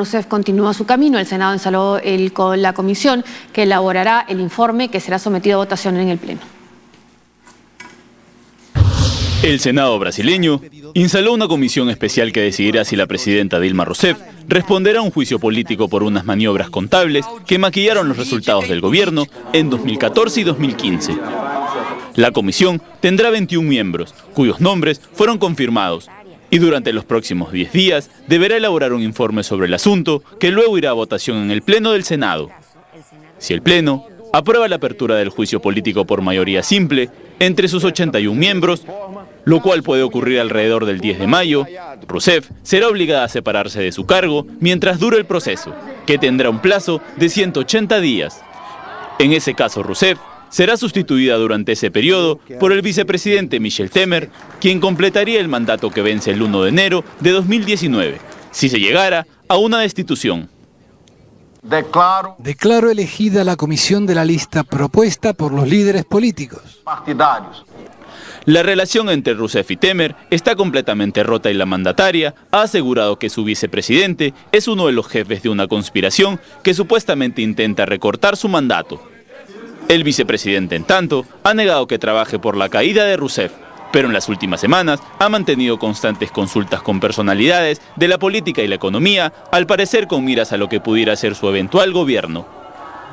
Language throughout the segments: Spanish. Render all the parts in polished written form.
Rousseff continúa su camino. El Senado instaló la comisión que elaborará el informe que será sometido a votación en el Pleno. El Senado brasileño instaló una comisión especial que decidirá si la presidenta Dilma Rousseff responderá a un juicio político por unas maniobras contables que maquillaron los resultados del gobierno en 2014 y 2015. La comisión tendrá 21 miembros, cuyos nombres fueron confirmados, y durante los próximos 10 días deberá elaborar un informe sobre el asunto que luego irá a votación en el Pleno del Senado. Si el Pleno aprueba la apertura del juicio político por mayoría simple entre sus 81 miembros, lo cual puede ocurrir alrededor del 10 de mayo, Rousseff será obligada a separarse de su cargo mientras dure el proceso, que tendrá un plazo de 180 días. En ese caso, Rousseff será sustituida durante ese periodo por el vicepresidente Michel Temer, quien completaría el mandato que vence el 1 de enero de 2019, si se llegara a una destitución. Declaro elegida la comisión de la lista propuesta por los líderes políticos. La relación entre Rousseff y Temer está completamente rota y la mandataria ha asegurado que su vicepresidente es uno de los jefes de una conspiración que supuestamente intenta recortar su mandato. El vicepresidente, en tanto, ha negado que trabaje por la caída de Rousseff, pero en las últimas semanas ha mantenido constantes consultas con personalidades de la política y la economía, al parecer con miras a lo que pudiera ser su eventual gobierno.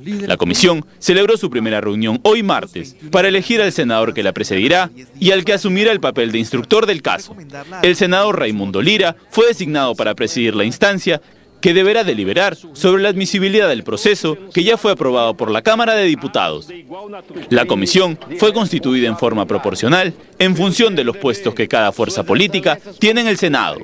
La comisión celebró su primera reunión hoy martes para elegir al senador que la presidirá y al que asumirá el papel de instructor del caso. El senador Raimundo Lira fue designado para presidir la instancia que deberá deliberar sobre la admisibilidad del proceso que ya fue aprobado por la Cámara de Diputados. La comisión fue constituida en forma proporcional en función de los puestos que cada fuerza política tiene en el Senado.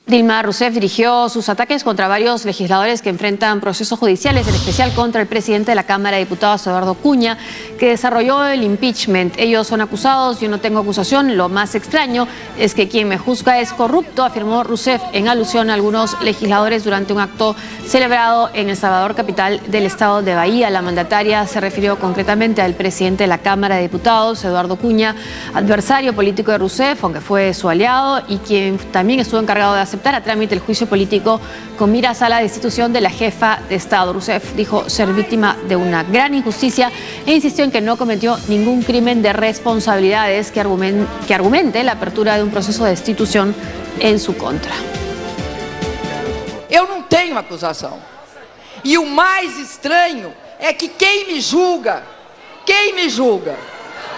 Dilma Rousseff dirigió sus ataques contra varios legisladores que enfrentan procesos judiciales, en especial contra el presidente de la Cámara de Diputados, Eduardo Cunha, que desarrolló el impeachment. Ellos son acusados, yo no tengo acusación. Lo más extraño es que quien me juzga es corrupto, afirmó Rousseff en alusión a algunos legisladores durante un acto celebrado en El Salvador, capital del estado de Bahía. La mandataria se refirió concretamente al presidente de la Cámara de Diputados, Eduardo Cunha, adversario político de Rousseff, aunque fue su aliado, y quien también estuvo encargado de aceptar a trámite el juicio político con miras a la destitución de la jefa de Estado. Rousseff dijo ser víctima de una gran injusticia e insistió en que no cometió ningún crimen de responsabilidades que argumente la apertura de un proceso de destitución en su contra. Eu não tenho acusação. E o mais estranho é que quem me julga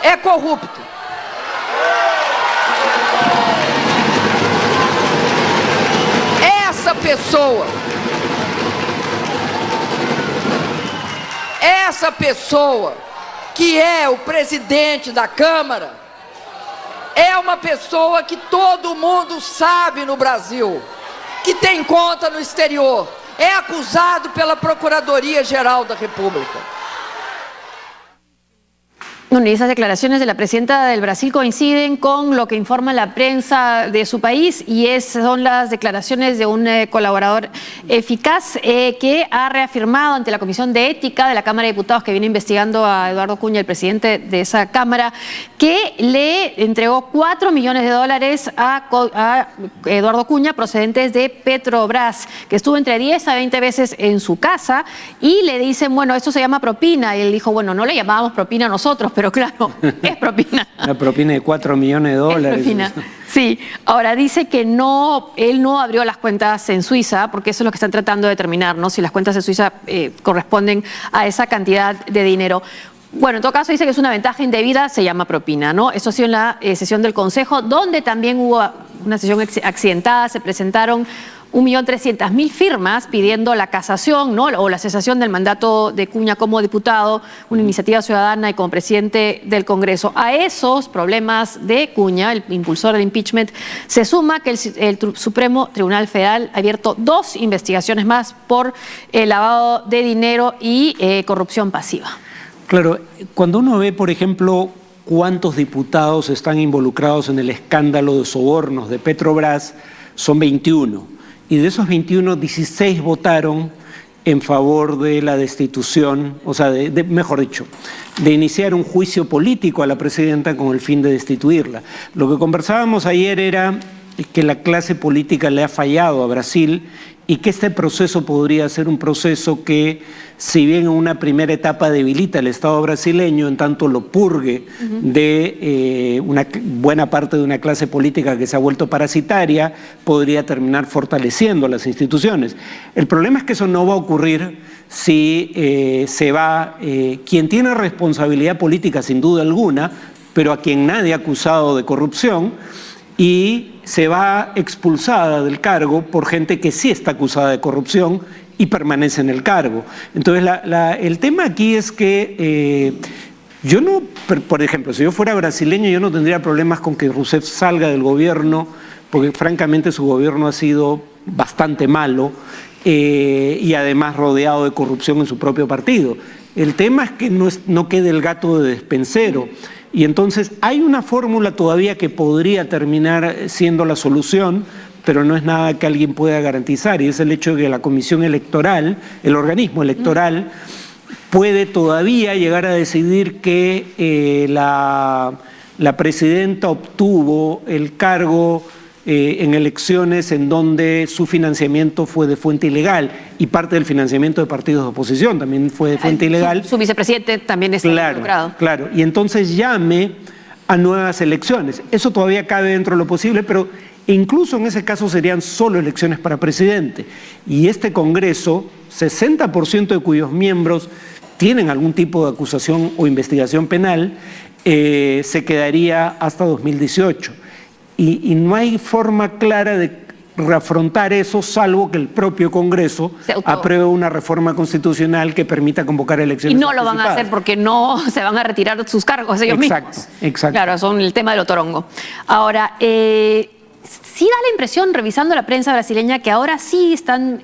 é corrupto. Essa pessoa que é o presidente da Câmara é uma pessoa que todo mundo sabe no Brasil, que tem conta no exterior, é acusado pela Procuradoria-Geral da República. Bueno, y esas declaraciones de la presidenta del Brasil coinciden con lo que informa la prensa de su país, y son las declaraciones de un colaborador eficaz que ha reafirmado ante la Comisión de Ética de la Cámara de Diputados, que viene investigando a Eduardo Cunha, el presidente de esa Cámara, que le entregó $4 millones a Eduardo Cunha procedentes de Petrobras, que estuvo entre 10 a 20 veces en su casa, y le dicen, bueno, esto se llama propina, y él dijo, bueno, no le llamábamos propina nosotros, pero claro, es propina. Una propina de $4 millones. Es propina. Sí, ahora dice que él no abrió las cuentas en Suiza, porque eso es lo que están tratando de determinar, ¿no? Si las cuentas en Suiza corresponden a esa cantidad de dinero. Bueno, en todo caso dice que es una ventaja indebida, se llama propina, ¿no? Eso ha sido en la sesión del Consejo, donde también hubo una sesión accidentada, se presentaron 1.300.000 firmas pidiendo la casación, ¿no? O la cesación del mandato de Cunha como diputado, una iniciativa ciudadana y como presidente del Congreso. A esos problemas de Cunha, el impulsor del impeachment, se suma que el Supremo Tribunal Federal ha abierto 2 investigaciones más por lavado de dinero y corrupción pasiva. Claro, cuando uno ve, por ejemplo, cuántos diputados están involucrados en el escándalo de sobornos de Petrobras, son 21. Y de esos 21, 16 votaron en favor de la destitución, o sea, mejor dicho, de iniciar un juicio político a la presidenta con el fin de destituirla. Lo que conversábamos ayer era que la clase política le ha fallado a Brasil y que este proceso podría ser un proceso que, si bien en una primera etapa debilita el Estado brasileño, en tanto lo purgue de una buena parte de una clase política que se ha vuelto parasitaria, podría terminar fortaleciendo las instituciones. El problema es que eso no va a ocurrir si quien tiene responsabilidad política sin duda alguna, pero a quien nadie ha acusado de corrupción, y se va expulsada del cargo por gente que sí está acusada de corrupción y permanece en el cargo. Entonces, el tema aquí es que yo no, por ejemplo, si yo fuera brasileño, yo no tendría problemas con que Rousseff salga del gobierno, porque francamente su gobierno ha sido bastante malo y además rodeado de corrupción en su propio partido. El tema es que no quede el gato de despensero. Y entonces hay una fórmula todavía que podría terminar siendo la solución, pero no es nada que alguien pueda garantizar, y es el hecho de que la comisión electoral, el organismo electoral, puede todavía llegar a decidir que la presidenta obtuvo el cargo en elecciones en donde su financiamiento fue de fuente ilegal, y parte del financiamiento de partidos de oposición también fue de fuente ilegal. Su vicepresidente también está involucrado. Claro, y entonces llame a nuevas elecciones. Eso todavía cabe dentro de lo posible, pero incluso en ese caso serían solo elecciones para presidente. Y este Congreso, 60% de cuyos miembros tienen algún tipo de acusación o investigación penal, se quedaría hasta 2018. Y no hay forma clara de reafrontar eso, salvo que el propio Congreso apruebe una reforma constitucional que permita convocar elecciones anticipadas. Y no lo van a hacer porque no se van a retirar sus cargos ellos mismos. Exacto. Claro, son el tema del otorongo. Ahora, sí da la impresión, revisando la prensa brasileña, que ahora sí están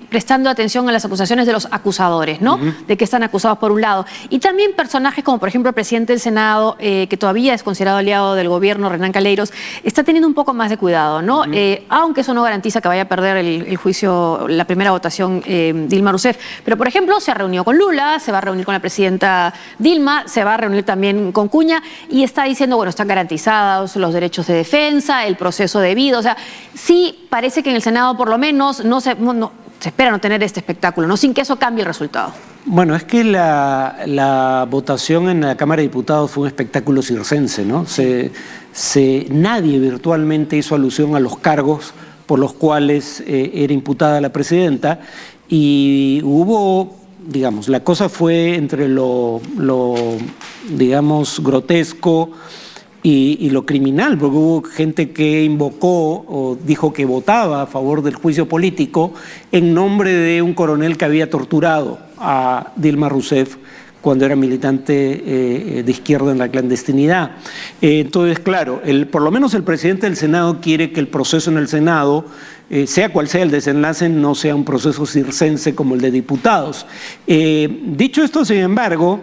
prestando atención a las acusaciones de los acusadores, ¿no? De que están acusados por un lado. Y también personajes como, por ejemplo, el presidente del Senado, que todavía es considerado aliado del gobierno, Renan Calheiros, está teniendo un poco más de cuidado, ¿no? Aunque eso no garantiza que vaya a perder el juicio, la primera votación, Dilma Rousseff. Pero, por ejemplo, se ha reunido con Lula, se va a reunir con la presidenta Dilma, se va a reunir también con Cunha, y está diciendo, bueno, están garantizados los derechos de defensa, el proceso debido. O sea, sí parece que en el Senado, por lo menos, se espera no tener este espectáculo, ¿no? Sin que eso cambie el resultado. Bueno, es que la votación en la Cámara de Diputados fue un espectáculo circense, ¿no? Nadie virtualmente hizo alusión a los cargos por los cuales era imputada la presidenta, y hubo, digamos, la cosa fue entre lo digamos, grotesco y lo criminal, porque hubo gente que invocó o dijo que votaba a favor del juicio político en nombre de un coronel que había torturado a Dilma Rousseff cuando era militante de izquierda en la clandestinidad. Entonces, claro, por lo menos el presidente del Senado quiere que el proceso en el Senado, sea cual sea el desenlace, no sea un proceso circense como el de diputados. Dicho esto, sin embargo,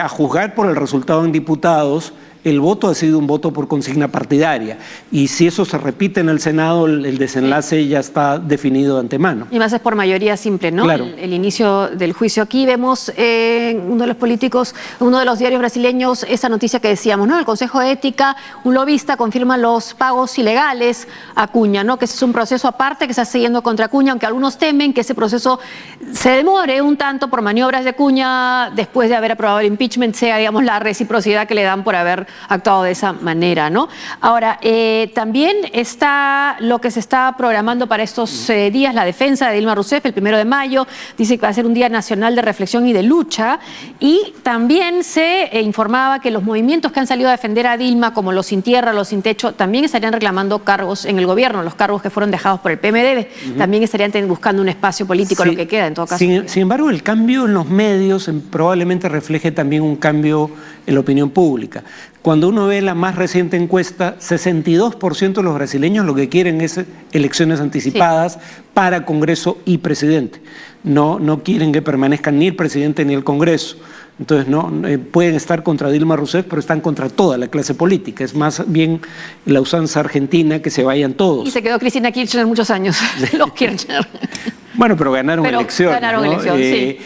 a juzgar por el resultado en diputados, el voto ha sido un voto por consigna partidaria, y si eso se repite en el Senado, el desenlace ya está definido de antemano. Y más es por mayoría simple, ¿no? Claro. El inicio del juicio. Aquí vemos uno de los políticos, uno de los diarios brasileños, esa noticia que decíamos, ¿no? El Consejo de Ética, un lobista confirma los pagos ilegales a Cunha, ¿no? Que ese es un proceso aparte que se está siguiendo contra Cunha, aunque algunos temen que ese proceso se demore un tanto por maniobras de Cunha después de haber aprobado el impeachment, sea, digamos, la reciprocidad que le dan por haber actuado de esa manera, ¿no? Ahora, también está lo que se está programando para estos días, la defensa de Dilma Rousseff, el 1 de mayo, dice que va a ser un día nacional de reflexión y de lucha, y también se informaba que los movimientos que han salido a defender a Dilma, como los Sin Tierra, los Sin Techo, también estarían reclamando cargos en el gobierno, los cargos que fueron dejados por el PMDB, también estarían buscando un espacio político, lo que queda en todo caso. Sin embargo, el cambio en los medios probablemente refleje también un cambio en la opinión pública. Cuando uno ve la más reciente encuesta, 62% de los brasileños lo que quieren es elecciones anticipadas para Congreso y presidente. No quieren que permanezcan ni el presidente ni el Congreso. Entonces pueden estar contra Dilma Rousseff, pero están contra toda la clase política. Es más bien la usanza argentina que se vayan todos. Y se quedó Cristina Kirchner muchos años, los Kirchner. Bueno, pero ganaron elecciones. Ganaron elecciones, sí.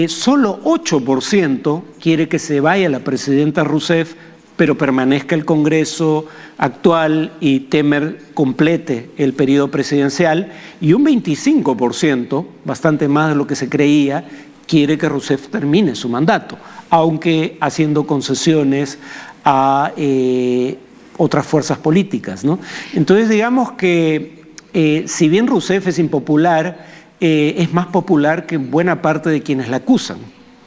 Solo 8% quiere que se vaya la presidenta Rousseff pero permanezca el Congreso actual y Temer complete el periodo presidencial, y un 25%, bastante más de lo que se creía, quiere que Rousseff termine su mandato, aunque haciendo concesiones a otras fuerzas políticas, ¿no? Entonces, digamos que si bien Rousseff es impopular, es más popular que buena parte de quienes la acusan.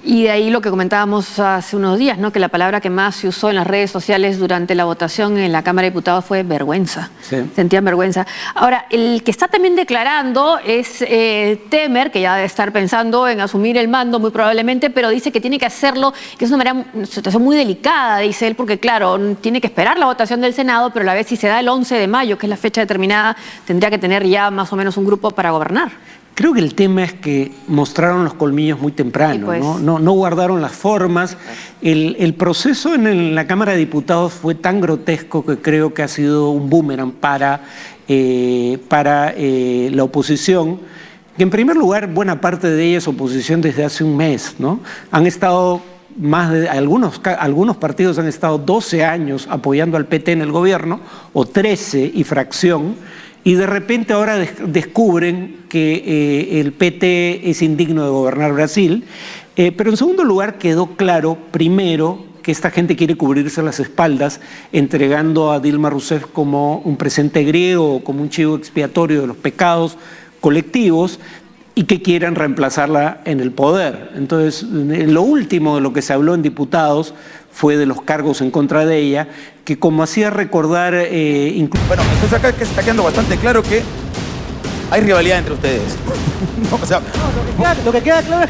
Y de ahí lo que comentábamos hace unos días, ¿no? Que la palabra que más se usó en las redes sociales durante la votación en la Cámara de Diputados fue vergüenza. Sí. Sentían vergüenza. Ahora, el que está también declarando es Temer, que ya debe estar pensando en asumir el mando muy probablemente, pero dice que tiene que hacerlo, que es una situación muy delicada, dice él, porque claro, tiene que esperar la votación del Senado, pero a la vez si se da el 11 de mayo, que es la fecha determinada, tendría que tener ya más o menos un grupo para gobernar. Creo que el tema es que mostraron los colmillos muy temprano, pues, no guardaron las formas. El proceso en la Cámara de Diputados fue tan grotesco que creo que ha sido un boomerang para la oposición, que en primer lugar buena parte de ella es oposición desde hace un mes, ¿no? Han estado algunos partidos han estado 12 años apoyando al PT en el gobierno, o 13 y fracción, y de repente ahora descubren que el PT es indigno de gobernar Brasil. Pero en segundo lugar quedó claro, primero, que esta gente quiere cubrirse las espaldas, entregando a Dilma Rousseff como un presente griego, como un chivo expiatorio de los pecados colectivos, y que quieran reemplazarla en el poder. Entonces, lo último de lo que se habló en diputados fue de los cargos en contra de ella, que como hacía recordar... Bueno, entonces acá que está quedando bastante claro que hay rivalidad entre ustedes. O sea, lo que queda claro es que